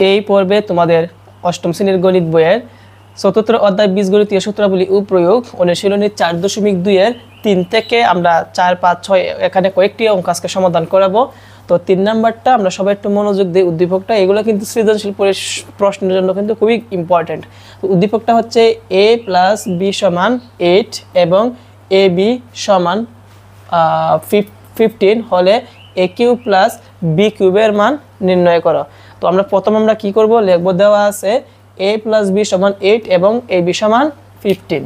এই পর্বে তোমাদের অষ্টম শ্রেণীর গণিত বইয়ের চতুর্থ অধ্যায় বীজগণিতীয় সূত্রাবলী ও প্রয়োগ অনুশীলনী 4.2 3 থেকে আমরা 4, 5, 6 এখানে কয়েকটি অঙ্ক আজকে সমাধান করাবো। তো 3 নাম্বারটা আমরা সবাই একটু মনোযোগ দিই। উদ্দীপকটা এগুলো কিন্তু সৃজনশীল প্রশ্নের জন্য কিন্তু খুবই ইম্পর্টেন্ট। তো উদ্দীপকটা হচ্ছে a + b = 8 এবং ab সমান 15 হলে a³ + b³ এর মান নির্ণয় করো। তো আমরা প্রথমে কি করব, লিখব দেওয়া আছে a + b = 8 এবং ab = 15।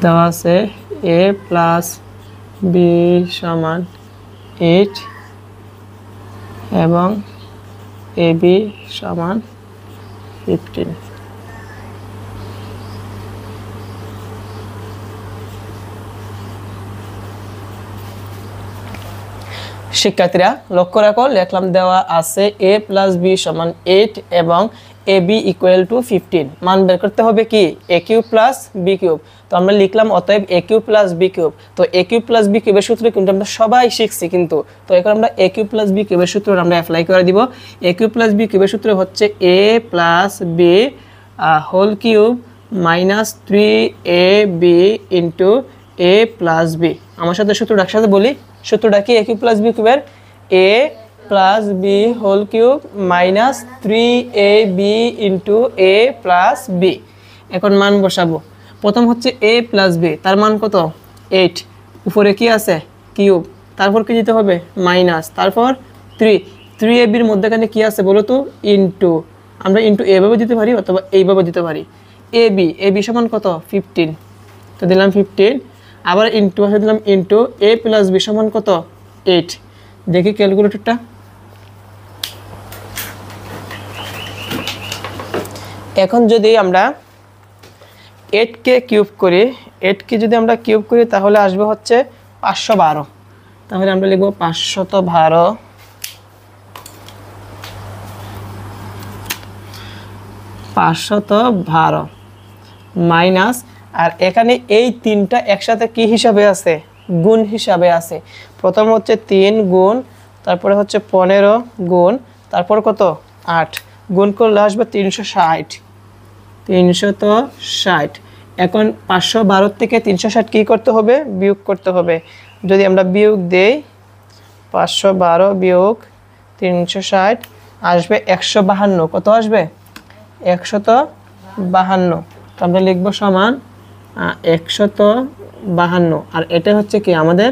দেওয়া আছে a + b = 8 এবং ab = 15। শিক্ষার্থীরা লক্ষ্য রাখো, লিখলাম দেওয়া আছে a + b = 8 এবং ab = 15। মান বের করতে হবে কি a³ + b³। তো আমরা লিখলাম অতএব a³ + b³। তো a³ + b³ এর সূত্র কিন্তু আমরা সবাই শিখছি কিন্তু। তো এখন আমরা a³ + b³ এর সূত্র আমরা অ্যাপ্লাই করে দিব। a³ + b³ এর সূত্র হচ্ছে a + b whole cube - 3ab a + b। আমার সাথে সূত্রটা একসাথে বলি। সূত্রটা কি a³ + b³ এর a + b whole cube - 3ab a + b। এখন মান বসাবো। প্রথম হচ্ছে a + b, তার মান কত 8, উপরে কি আছে কিউব, তারপর কি দিতে হবে মাইনাস, তারপর 3ab এর মধ্যেখানে কি আছে বলো তো ইনটু। আমরা ইনটু এভাবে দিতে পারি অথবা এইভাবে দিতে পারি। ab সমান কত 15, তো দিলাম 15। আবার ইনটু আছে দিলাম ইনটু a + b সমান কত 8। দেখি ক্যালকুলেটরটা। এখন যদি আমরা 8 কে কিউব করি, 8 কে যদি আমরা কিউব করি তাহলে আসবে হচ্ছে 512। তাহলে আমরা লিখব 512 মাইনাস, আর এখানে এই তিনটা একসাথে কি হিসাবে আছে গুণ হিসাবে আছে। প্রথম হচ্ছে 3 গুণ, তারপরে হচ্ছে 15 গুণ, তারপর কত 8 গুণ করলে আসবে 360। এখন 512 থেকে 360 কি করতে হবে বিয়োগ করতে হবে। যদি আমরা বিয়োগ দেই 512 বিয়োগ 360 আসবে 152। কত আসবে 152। তো আমরা লিখব সমান 152। আর এটা হচ্ছে কি আমাদের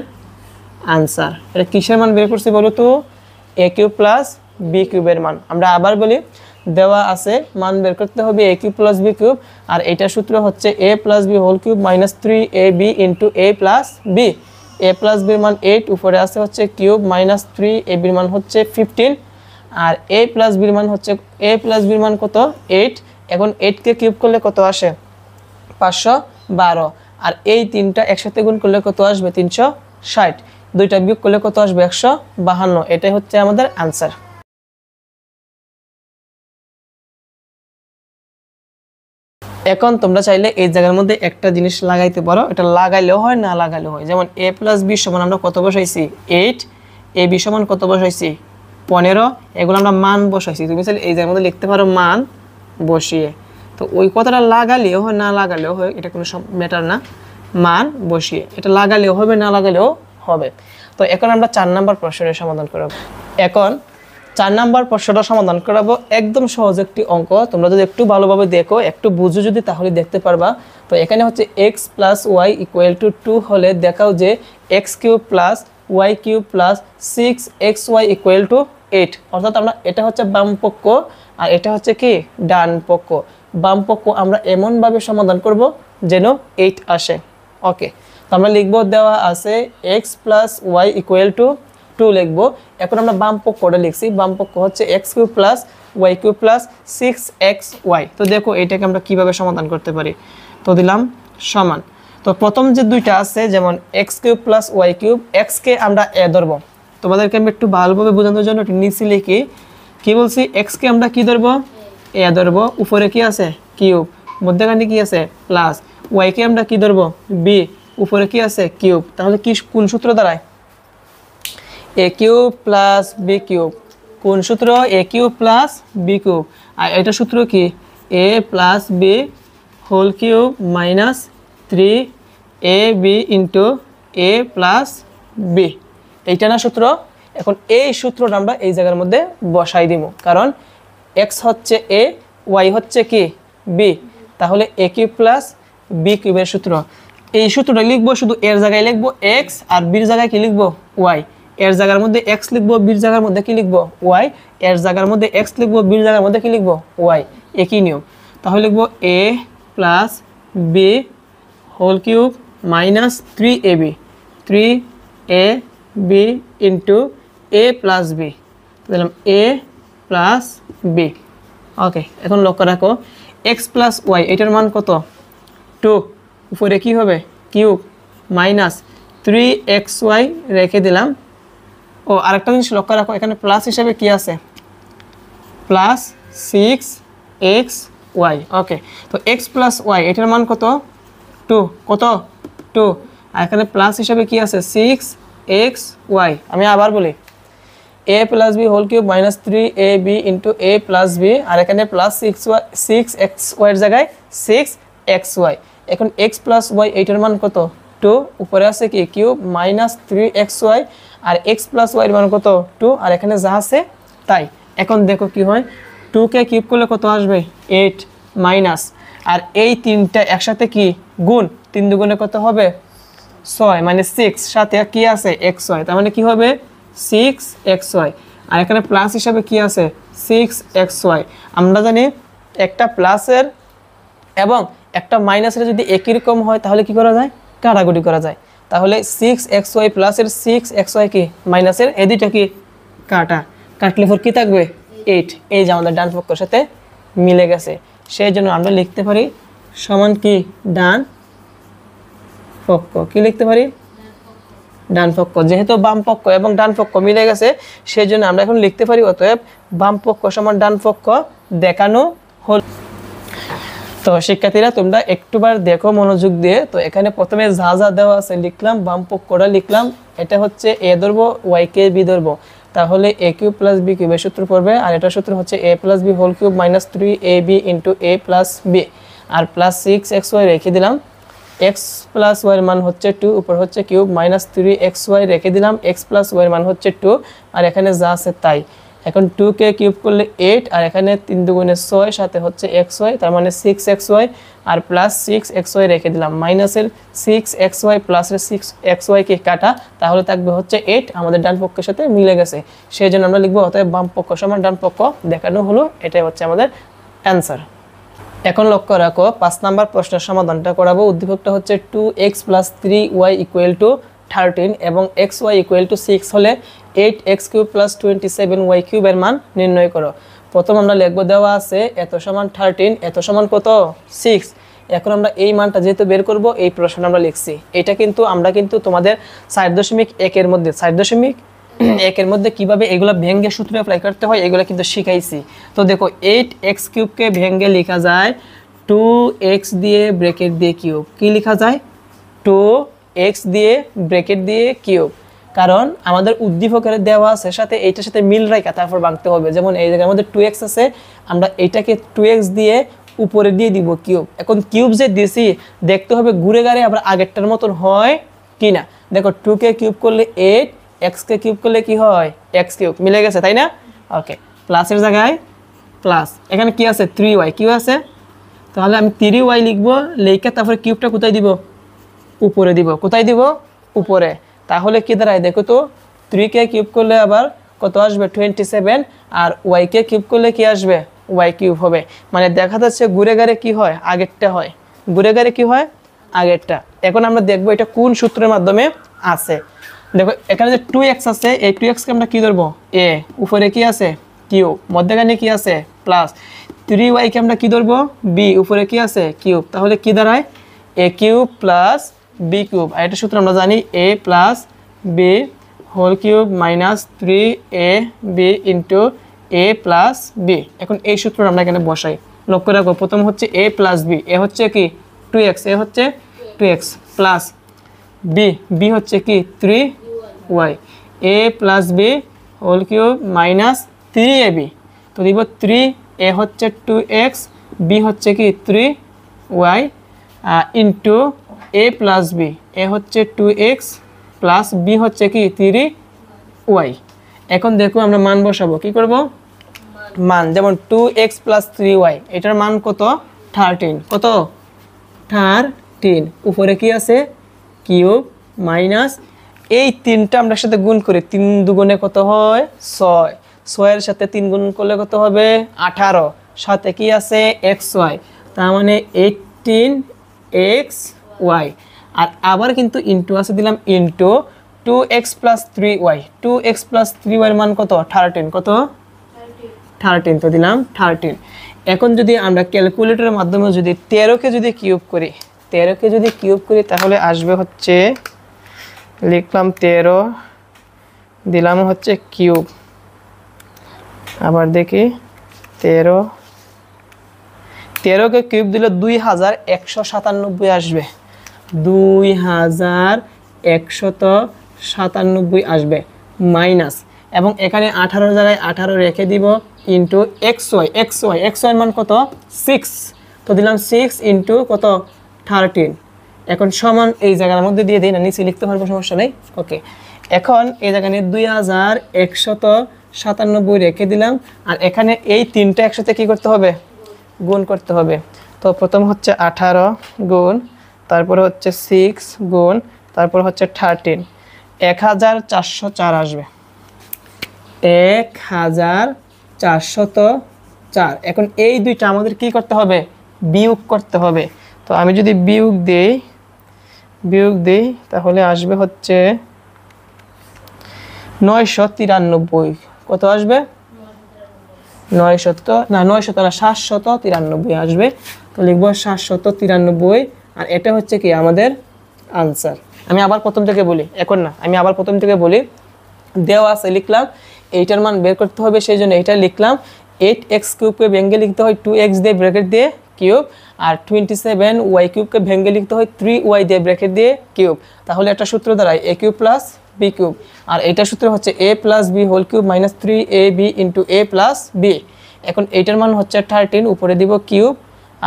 আনসার। এটা কিসের মান বের করছি বলো তো a³ + b³ এর মান। আমরা আবার বলি দেওয়া আছে মান বের করতে হবে a³ + b³ আর এটার সূত্র হচ্ছে a + b whole cube - 3ab a + b। a + b এর মান 8, উপরে আছে হচ্ছে কিউব - 3ab এর মান হচ্ছে 15 আর a + b এর মান হচ্ছে a + b এর মান কত 8। এখন 8 কে কিউব করলে কত আসে 512, আর এই তিনটা একসাথে গুণ করলে কত আসবে 360, দুইটা বিয়োগ করলে কত আসবে 152। এটাই হচ্ছে আমাদের আনসার। এখন তোমরা চাইলে এই জায়গার মধ্যে একটা জিনিস লাগাইতে পারো, এটা লাগাইলেও হয় না লাগাইলেও হয়। যেমন a + b সমান আমরা কত বসাইছি 8, ab সমান কত বসাইছি 15, এগুলো আমরা মান বসাইছি। তুমি চাইলে এই জায়গার মধ্যে লিখতে পারো মান বসিয়ে। তো ওই কথাটা লাগালেও হয় না লাগালেও হয়, এটা কোনো ম্যাটার না। মান বসিয়ে এটা লাগালেও হবে না লাগালেও হবে। তো এখন আমরা 4 নাম্বার প্রশ্নের সমাধান করব। এখন 4 নাম্বার প্রশ্নটা সমাধান করাবো। একদম সহজ একটি অঙ্ক, তোমরা যদি একটু ভালোভাবে দেখো একটু বুঝো যদি তাহলে দেখতে পারবা। তো এখানে হচ্ছে x + y = 2 হলে দেখাও যে x³ + y³ + 6xy = 8। অর্থাৎ আমরা এটা হচ্ছে বাম পক্ষ আর এটা হচ্ছে কি ডান পক্ষ। বাম পক্ষ আমরা এমনভাবে সমাধান করব যেন 8 আসে। ওকে, তো আমরা লিখব দেওয়া আছে x + y = 2 লিখব। এখন আমরা বাম পক্ষটা লিখছি, বাম পক্ষ হচ্ছে x³ + y³ + 6xy। তো দেখো এটাকে আমরা কিভাবে সমাধান করতে পারি। তো দিলাম সমান। তো প্রথম যে দুইটা আছে যেমন x³ + y³, x কে আমরা a ধরব। তোমাদেরকে আমি একটু ভালোভাবে বোঝানোর জন্য নিচে লিখি কি বলছি, x কে আমরা কি ধরব এ ধরবো, উপরে কি আছে কিউব, মধ্যখানে কি আছে প্লাস, ওয়াই কে আমরা কি ধরবো বি, উপরে কি আছে কিউব। তাহলে কি কোন সূত্র দাঁড়ায়? A cube plus b cube. কোন সূত্র? A cube plus b cube. আর এটা সূত্র কি? A plus b whole cube minus 3ab into a plus b, এইটা না সূত্র? এখন এই সূত্রটা আমরা এই জায়গার মধ্যে বসাই দিব, কারণ এক্স হচ্ছে এ, ওয়াই হচ্ছে কি বি। তাহলে এ কিউব প্লাস বি কিউবের সূত্র, এই সূত্রটা লিখবো, শুধু এর জায়গায় লিখবো এক্স আর বির জায়গায় কি লিখবো ওয়াই। এর জায়গার মধ্যে এক্স লিখবো, বির জায়গার মধ্যে কি লিখবো ওয়াই। এর জায়গার মধ্যে এক্স লিখবো, বির জায়গার মধ্যে কি লিখবো ওয়াই, একই নিয়ম। তাহলে লিখবো a plus b whole cube minus 3ab, 3ab into a plus b, দিলাম এ প্লাস বি। ওকে, এখন লক্ষ্য রাখো এক্স প্লাস ওয়াই, এটার মান কত 2, উপরে কি হবে কিউব মাইনাস 3xy রেখে দিলাম। ও আরেকটা জিনিস লক্ষ্য রাখো, এখানে প্লাস হিসাবে কি আছে প্লাস 6xy। ওকে, তো এক্স প্লাস ওয়াই এটার মান কত 2, কত 2, আর এখানে প্লাস হিসাবে কি আছে 6xy। আমি আবার বলি a plus b whole cube minus 3ab into a plus b, আর এখানে প্লাস 6xy এর জায়গায় 6xy। এখন x প্লাস ওয়াই এইটার মান কত 2, উপরে আছে কি কিউব মাইনাস 3xy, আর x প্লাস ওয়াই এর মান কত 2, আর এখানে যা আছে তাই। এখন দেখো কি হয়, 2 কে কিউব করলে কত আসবে 8 মাইনাস, আর এই তিনটা একসাথে কি গুণ, 3 দুগুণে কত হবে 6, মানে 6, সাথে কি আছে xy, তার মানে কি হবে 6xy, আর এখানে প্লাস হিসাবে কি আছে 6xy। আমরা জানি একটা প্লাসের এবং একটা মাইনাসের যদি একই রকম হয় তাহলে কি করা যায়, কাটাকুটি করা যায়। তাহলে 6xy প্লাসের 6xy কি মাইনাসের, এই দুইটা কি কাটলে পর কি থাকবে 8। এই যে আমাদের ডান পক্ষের সাথে মিলে গেছে, সেই জন্য আমরা লিখতে পারি সমান কি ডান পক্ষ, কি লিখতে পারি ডান পক্ষ। যেহেতু বাম পক্ষ এবং ডান পক্ষ মিলে গেছে, সেই জন্য আমরা এখন লিখতে পারি অতএব বাম পক্ষ সমান ডান পক্ষ দেখানো হল। তো শিক্ষার্থীরা তোমরা একটুবার দেখো মনোযোগ দিয়ে। তো এখানে প্রথমে যা যা দেওয়া আছে লিখলাম, বাম পক্ষটা লিখলাম, এটা হচ্ছে এ ধরবো, ওয়াই কে বি ধরবো, তাহলে এ কিউব প্লাস বি কিউবের সূত্র পড়বে, আর এটা সূত্র হচ্ছে a plus b whole cube minus 3ab into a plus b, আর প্লাস 6xy রেখে দিলাম, এক্স প্লাস ওয়াইয়ের মান হচ্ছে 2, উপর হচ্ছে কিউব মাইনাস 3xy রেখে দিলাম, এক্স প্লাস ওয়াইয়ের মান হচ্ছে 2, আর এখানে যা আছে তাই। এখন 2 কে কিউব করলে 8, আর এখানে 3 দুগুণে 6, সাথে হচ্ছে xy, তার মানে 6xy, আর প্লাস 6xy রেখে দিলাম, মাইনাসের 6xy প্লাসের 6xy কে কাটা, তাহলে থাকবে হচ্ছে 8। আমাদের ডান পক্ষের সাথে মিলে গেছে, সেই জন্য আমরা লিখবো অতএব বাম পক্ষ সমান ডান পক্ষ দেখানো হলো, এটাই হচ্ছে আমাদের অ্যান্সার। এখন লক্ষ্য রাখো 5 নাম্বার প্রশ্নের সমাধানটা করাবো। উদ্দীপকটা হচ্ছে 2x plus 3y equal to 13 এবং xy ইকুয়াল টু 6 হলে 8x কিউব প্লাস 27y কিউবের মান নির্ণয় করো। প্রথম আমরা লিখবো, দেওয়া আছে এত সমান 13, এত সমান কত 6। এখন আমরা এই মানটা যেহেতু বের করব, এই প্রশ্ন আমরা লিখছি, এটা কিন্তু আমরা কিন্তু তোমাদের 4.1 এর মধ্যে 4.1 এর মধ্যে কিভাবে এগুলো ভেঙে সূত্র অ্যাপ্লাই করতে হয় এগুলো কিন্তু শিখাইছি। তো দেখো 8x কিউবকে ভেঙে লেখা যায় 2x দিয়ে ব্র্যাকেট দিয়ে কিউব, কি লেখা যায় 2x দিয়ে ব্র্যাকেট দিয়ে কিউব, কারণ আমাদের উদ্দীপকের দেওয়া আছে সাথে এইটার সাথে মিল রেখা তারপর ভাঙতে হবে। যেমন এই জায়গার মধ্যে 2x আছে, আমরা এইটাকে 2x দিয়ে উপরে দিয়ে দিব কিউব। এখন কিউব যে দিছি দেখতে হবে ঘুরে গাড়ে আবার আগেরটার মতন হয় কিনা। দেখো 2কে কিউব করলে 8, x কে কিউব করলে কি হয় x কিউব, মিলে গেছে তাই না। ওকে, প্লাসের জায়গায় প্লাস, এখানে কি আছে 3y, কি আছে, তাহলে আমি 3y লিখবো, লেখা তারপরে কিউবটা কোথায় দিব উপরে দিব, কোথায় দিব উপরে। তাহলে কি দাঁড়ায় দেখো তো, 3কে কিউব করলে আবার কত আসবে 27, আর y কে কিউব করলে কি আসবে y কিউব হবে। মানে দেখা যাচ্ছে ঘুরে গাড়ে কি হয় আগেরটা হয়, ঘুরে গাড়ে কি হয় আগেরটা। এখন আমরা দেখবো এটা কোন সূত্রের মাধ্যমে আছে। দেখো এখানে যে 2x আছে, এই 2x কে আমরা কি ধরবো a, উপরে কি আছে কিউব, মধ্যখানে কি আছে প্লাস, 3y কে আমরা কি ধরবো b, উপরে কি আছে কিউব, তাহলে কি দাঁড়ায় a cube plus b cube. আর এটা সূত্র আমরা জানি a plus b whole cube minus 3ab into a plus b. এখন এই সূত্র আমরা এখানে বসাই, লক্ষ্য রাখো প্রথম হচ্ছে এ প্লাস বি, এ হচ্ছে কি 2x, এ হচ্ছে 2x প্লাস বি হচ্ছে কি 3y, a plus b whole cube minus 3ab, তো দিব 3, এ হচ্ছে 2x, বি হচ্ছে কি 3y into a plus B, এ হচ্ছে 2x প্লাস বি হচ্ছে কি 3y। এখন দেখো আমরা মান বসাবো, কি করব মান, যেমন 2x প্লাস 3y এটার মান কত 13, কত 13, উপরে কি আছে কিউব মাইনাস এই 3টা আমরা সাথে গুণ করি, 3 দুগুণে কত হয় 6, 6 এর সাথে 3 গুণ করলে কত হবে 18, সাথে কি আছে xy, তার মানে 18xy, আর আবার কিন্তু ইনটু আছে দিলাম into 2x plus 3y, 2x plus 3y এর মান কত 13, কত 13, তো দিলাম 13। এখন যদি আমরা ক্যালকুলেটরের মাধ্যমে যদি 13কে যদি কিউব করি, 13কে যদি কিউব করি তাহলে আসবে হচ্ছে, লিখলাম 13 দিলাম হচ্ছে কিউব, আবার দেখি 13কে কিউব দিলে 2197 আসবে, 2197 আসবে মাইনাস, এবং এখানে 18 জায়গায় 18 রেখে দিব ইন্টু xy এর মান কত 6, তো দিলাম 6 ইন্টু কত 13, এখন সমান এই জায়গার মধ্যে দিয়ে দিই না, নিচে লিখতে পারবো সমস্যা নেই। ওকে, এখন এই জায়গায় 2197 রেখে দিলাম, আর এখানে এই 3টা একসাথে কি করতে হবে গুণ করতে হবে, তো প্রথম হচ্ছে 18 গুণ, তারপরে হচ্ছে 6 গুণ, তারপর হচ্ছে 13, 1404 আসবে, 1404। এখন এই দুইটা আমাদের কি করতে হবে বিয়োগ করতে হবে, তো আমি যদি বিয়োগ দিই তাহলে আসবে হচ্ছে 993, কত আসবে 793 আসবে, তো লিখবো 793, আর এটা হচ্ছে কি আমাদের আনসার। আমি আবার প্রথম থেকে বলি, এখন না, আমি আবার প্রথম থেকে বলি, দেওয়া আছে লিখলাম, এইটার মান বের করতে হবে, সেই জন্য এটা লিখলাম 8x কিউবকে ভেঙে লিখতে হয় 2x দিয়ে ব্র্যাকেট দিয়ে কিউব, আর 27y কিউবকে ভেঙে লিখতে হয় 3y দিয়ে ব্র্যাকেট দিয়ে কিউব, তাহলে একটা সূত্র দাঁড়ায় a cube plus b cube, আর এইটার সূত্র হচ্ছে a plus b whole cube minus 3ab into a plus b। এখন এইটার মান হচ্ছে 13, উপরে দিব কিউব,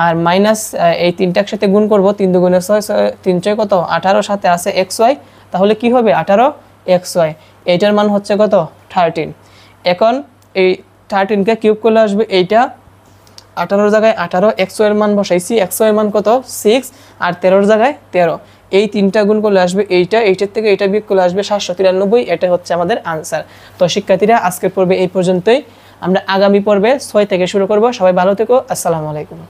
আর মাইনাস এই 3টা একসাথে গুণ করব, 3 দুগুণে 6, 3 6 কত 18, সাথে আছে xy, তাহলে কি হবে 18xy, এইটার মান হচ্ছে কত 13। এখন এই 13কে কিউব করলে আসবে এইটা 18 জায়গায় 18, xy এর মান বসাইছি, xy এর মান কত 6, আর 13 জায়গায় 13, এই 3টা গুণ করলে আসবে এইটার থেকে এইটা বিয়োগ করলে আসবে 793, এটা হচ্ছে আমাদের আনসার। তো শিক্ষার্থীরা আজকের পর্বে এই পর্যন্তই, আমরা আগামী পর্বে 6 থেকে শুরু করব। সবাই ভালো থেকো, আসসালামু আলাইকুম।